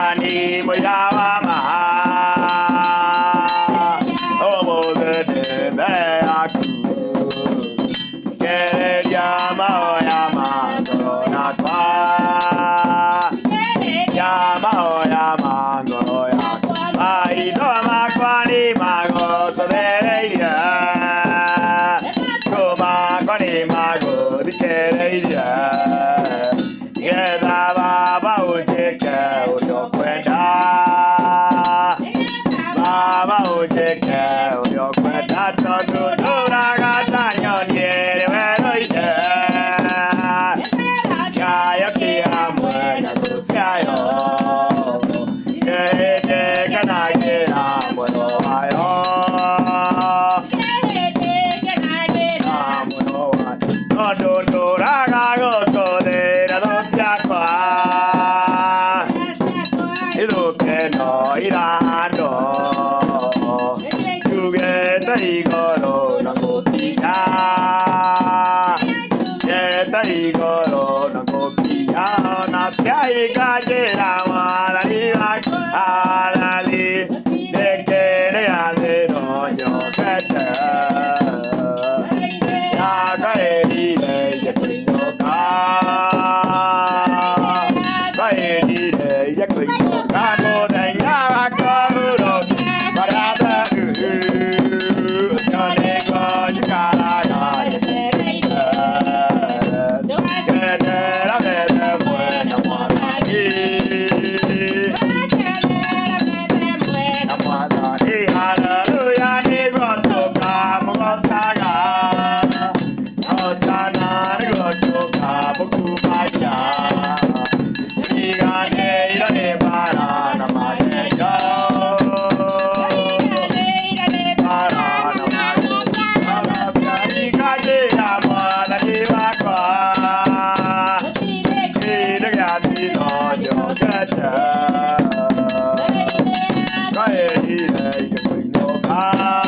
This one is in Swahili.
Ani Moyama Homo de Beaku Yama Yama Gonatwa Yama Yama Goya Ai do Makwani Mago Soderia Kuma Kwani Mago Dikeria Yeda Baba Ujeka Uyo Kwenda Baba Ujeka Uyo Kwenda Todu Duraga Tanyon Yere Weloide Kaya Kia Mwena Kuskayo Yede Kanagera Mweno Ayo Amuno Todu Duraga Goto De Radosiakwa Ilupeno Irano Yugeta Igoro Nagopiya Yeta Igoro Nagopiya Nasya Igajera Maralimak Alali Dekere Aleno Jokete Yagaeri Yakuyoka Gaeri Yakuyoka Bye.